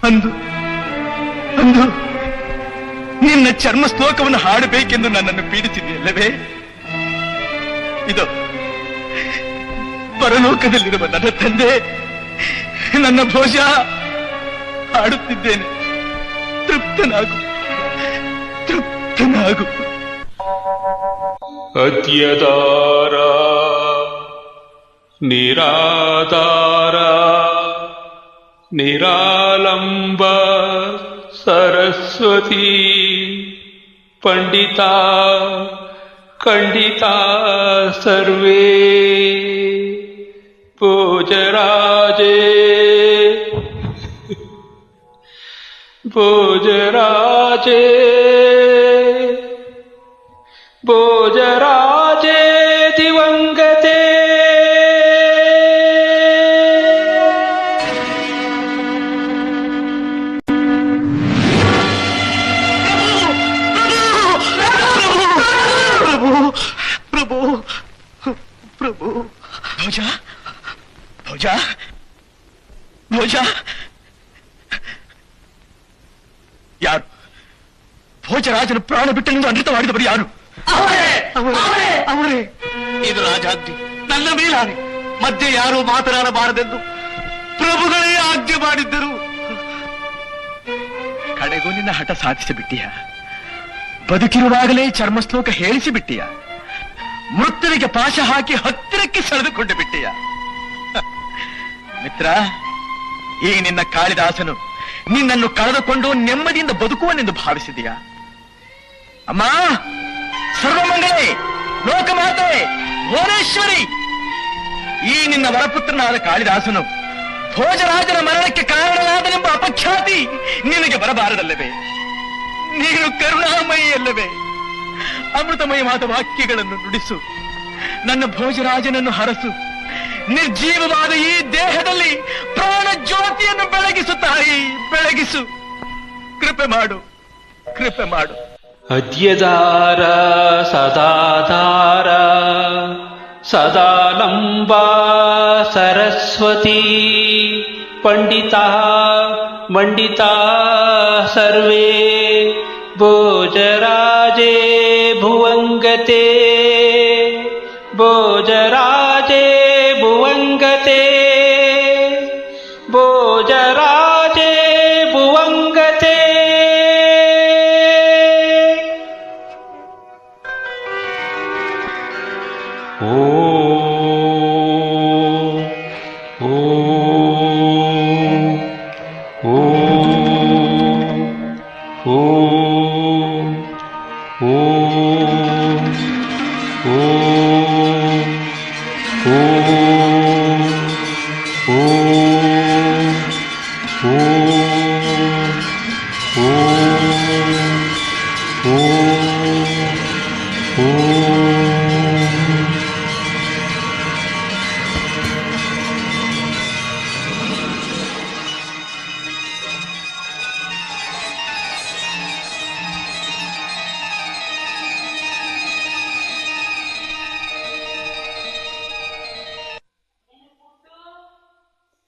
ಅಂದು ಅಂದು ನಿನ್ನ ಚರ್ಮ ಶ್ಲೋಕವನ್ನು ಹಾಡಬೇಕೆಂದು ನನ್ನನ್ನು ಪೀಡಿಸಿದೆಯಲ್ಲವೇ? ಇದು ಪರಲೋಕದಲ್ಲಿರುವ ನನ್ನ ತಂದೆ, ನನ್ನ ಭೋಜ ಹಾಡುತ್ತಿದ್ದೇನೆ. ತೃಪ್ತನಾಗು, ತೃಪ್ತನಾಗು. ಅದ್ಯದಾರ ನಿರಾಧಾರ ನಿರಾಲಂಬ ಸರಸ್ವತಿ ಪಂಡಿತಾ ಖಂಡಿತಾ ಸರ್ವೇ ಭೋಜರಾಜೇ ಭೋಜರಾಜೇ ಭೋಜರಾಜೇ ದಿವಂಗತೆ. ಪ್ರಭು ಪ್ರಭು ಭೋಜ ಭೋಜ ಭೋಜ. ಯಾರು ಭೋಜರಾಜನ ಪ್ರಾಣ ಬಿಟ್ಟನೆಂದು ಅನೃತ ಮಾಡಿದವರು ಯಾರು? ಅವರೇ. ಇದು ರಾಜಾಜ್ಞೆ, ನನ್ನ ಮೇಲಾನೆ. ಮಧ್ಯೆ ಯಾರೂ ಮಾತನಾಡಬಾರದೆಂದು ಪ್ರಭುಗಳೇ ಆಜ್ಞೆ ಮಾಡಿದ್ದರು. ಕಡೆಗೂ ನಿನ್ನ ಹಠ ಸಾಧಿಸಿಬಿಟ್ಟಿಯ. ಬದುಕಿರುವಾಗಲೇ ಚರ್ಮಶ್ಲೋಕ ಹೇಳಿಸಿಬಿಟ್ಟಿಯ. ಮೃತ್ಯುವಿಗೆ ಪಾಶ ಹಾಕಿ ಹತ್ತಿರಕ್ಕೆ ಸೆಳೆದುಕೊಂಡು ಬಿಟ್ಟಿಯ. ಮಿತ್ರ, ಈ ನಿನ್ನ ಕಾಳಿದಾಸನು ನಿನ್ನನ್ನು ಕಳೆದುಕೊಂಡು ನೆಮ್ಮದಿಯಿಂದ ಬದುಕುವನೆಂದು ಭಾವಿಸಿದೆಯಾ? ಅಮ್ಮ ಸರ್ವಮಂಗಲೇ, ಲೋಕಮಾತೆ, ಭುವನೇಶ್ವರಿ, ಈ ನಿನ್ನ ವರಪುತ್ರನಾದ ಕಾಳಿದಾಸನು ಭೋಜರಾಜನ ಮರಣಕ್ಕೆ ಕಾರಣನಾದನೆಂಬ ಅಪಖ್ಯಾತಿ ನಿನಗೆ ಬರಬಾರದಲ್ಲವೇ? ನೀನು ಕರುಣಾಮಯಿ ಅಲ್ಲವೇ? ಅಮೃತಮಯವಾದ ವಾಕ್ಯಗಳನ್ನು ನುಡಿಸು. ನನ್ನ ಭೋಜರಾಜನನ್ನು ಹರಸು. ನಿರ್ಜೀವವಾದ ಈ ದೇಹದಲ್ಲಿ ಪ್ರಾಣ ಜ್ಯೋತಿಯನ್ನು ಬೆಳಗಿಸು ತಾಯಿ, ಬೆಳಗಿಸು. ಕೃಪೆ ಮಾಡು, ಕೃಪೆ ಮಾಡು. ಅದ್ಯದಾರ ಸದಾಧಾರ ಸದಾಲಂಬ ಸರಸ್ವತಿ ಪಂಡಿತಾ ಮಂಡಿತಾ ಸರ್ವೇ ಭೋಜರಾಜೇ ಭುವಂಗತೆ ಭೋಜರಾಜೇ ಭುವಂಗತೆ ಭೋಜರಾಜೇ ಭುವಂಗತೆ. ಓ ಓ ಓ ಓ ಓ ಓ